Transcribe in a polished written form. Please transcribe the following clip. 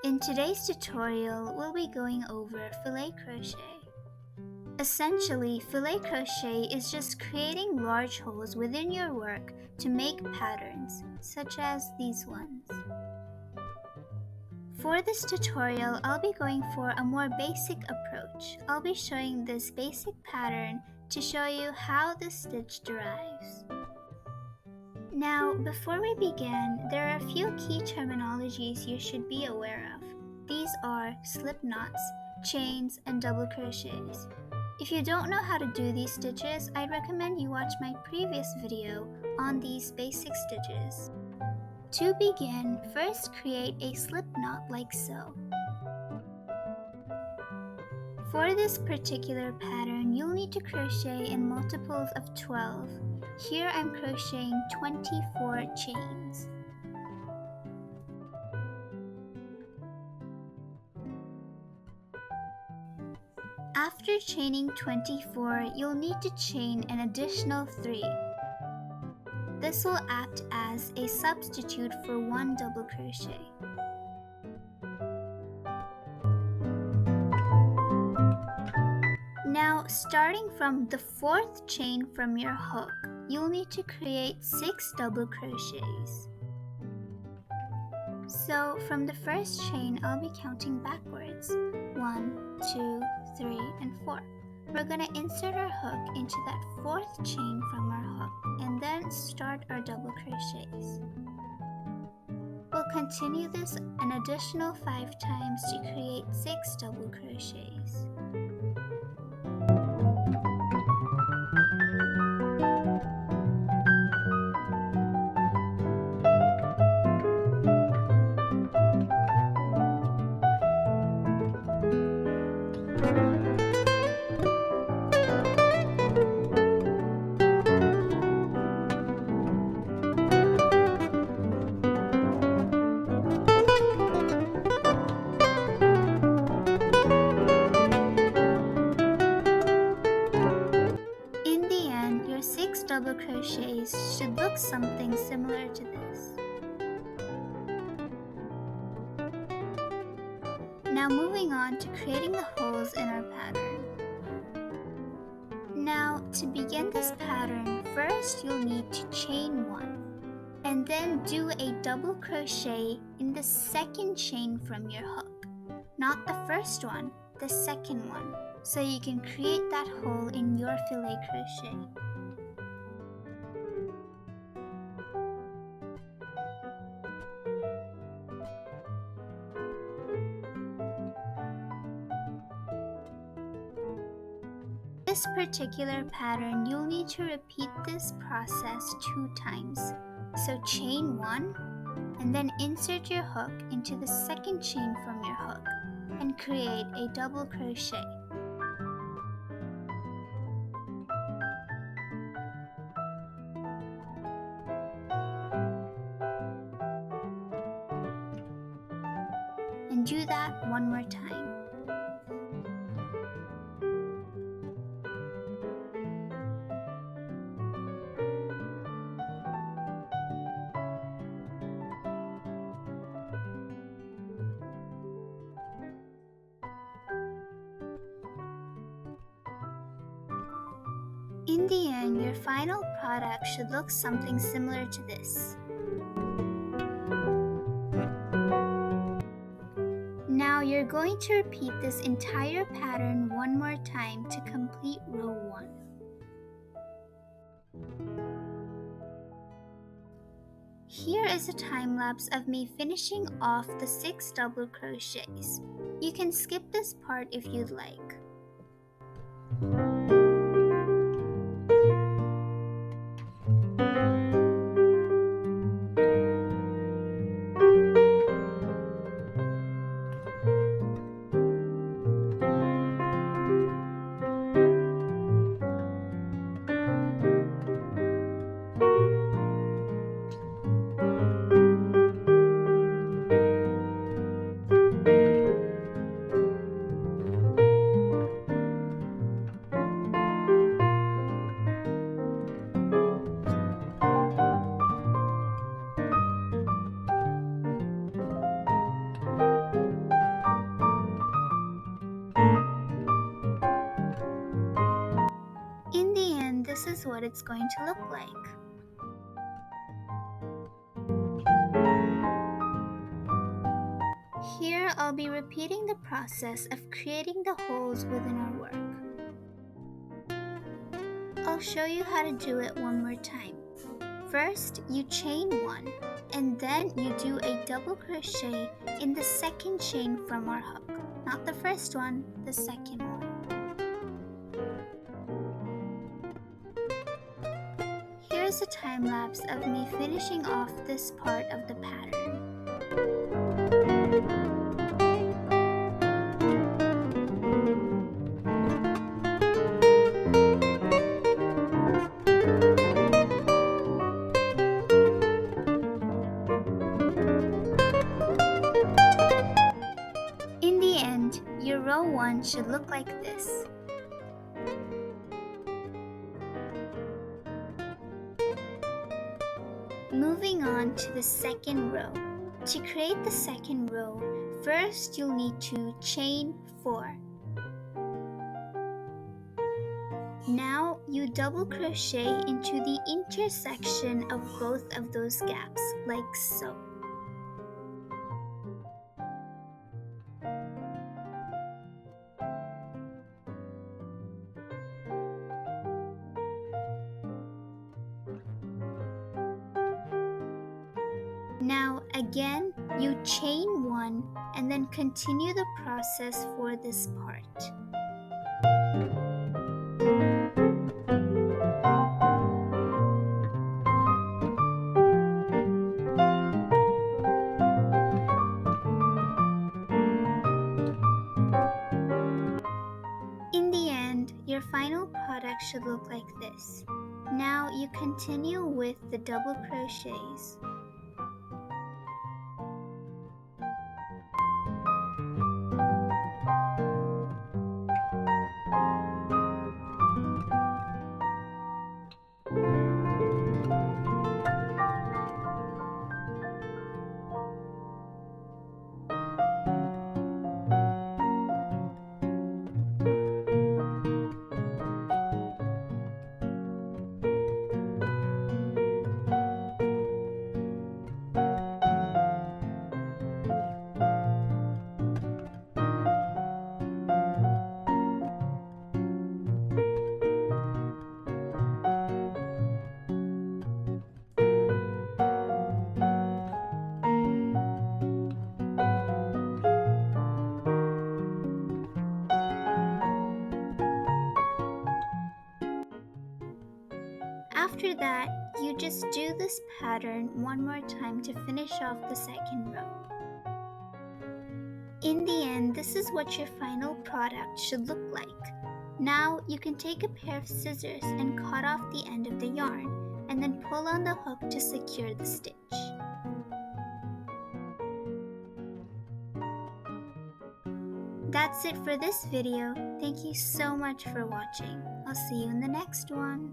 In today's tutorial, we'll be going over filet crochet. Essentially, filet crochet is just creating large holes within your work to make patterns, such as these ones. For this tutorial, I'll be going for a more basic approach. I'll be showing this basic pattern to show you how the stitch derives. Now, before we begin, there are a few key terminologies you should be aware of. These are slip knots, chains, and double crochets. If you don't know how to do these stitches, I'd recommend you watch my previous video on these basic stitches. To begin, first create a slip knot like so. For this particular pattern, you'll need to crochet in multiples of 12. Here I'm crocheting 24 chains. After chaining 24, you'll need to chain an additional 3. This will act as a substitute for one double crochet. Now, starting from the 4th chain from your hook, you'll need to create 6 double crochets. So, from the first chain, I'll be counting backwards. 1, 2, 3, and 4. We're going to insert our hook into that 4th chain from our hook and then start our double crochets. We'll continue this an additional 5 times to create 6 double crochets. Double crochets should look something similar to this. Now moving on to creating the holes in our pattern. Now to begin this pattern, first you'll need to chain 1 and then do a double crochet in the 2nd chain from your hook. Not the first one, the 2nd one, so you can create that hole in your filet crochet. This particular pattern, you'll need to repeat this process 2 times. So chain 1 and then insert your hook into the 2nd chain from your hook and create a double crochet. And do that one more time. In the end, your final product should look something similar to this. Now you're going to repeat this entire pattern one more time to complete row 1. Here is a time lapse of me finishing off the 6 double crochets. You can skip this part if you'd like. is what it's going to look like. Here I'll be repeating the process of creating the holes within our work. I'll show you how to do it one more time. First, you chain 1, and then you do a double crochet in the second chain from our hook. Not the first one, the second one. Here's a time lapse of me finishing off this part of the pattern. In the end, your row 1 should look like this. Moving on to the second row. To create the second row, first you'll need to chain 4. Now you double crochet into the intersection of both of those gaps, like so. Now again, you chain 1 and then continue the process for this part. In the end, your final product should look like this. Now you continue with the double crochets. After that, you just do this pattern one more time to finish off the second row. In the end, this is what your final product should look like. Now you can take a pair of scissors and cut off the end of the yarn, and then pull on the hook to secure the stitch. That's it for this video. Thank you so much for watching. I'll see you in the next one.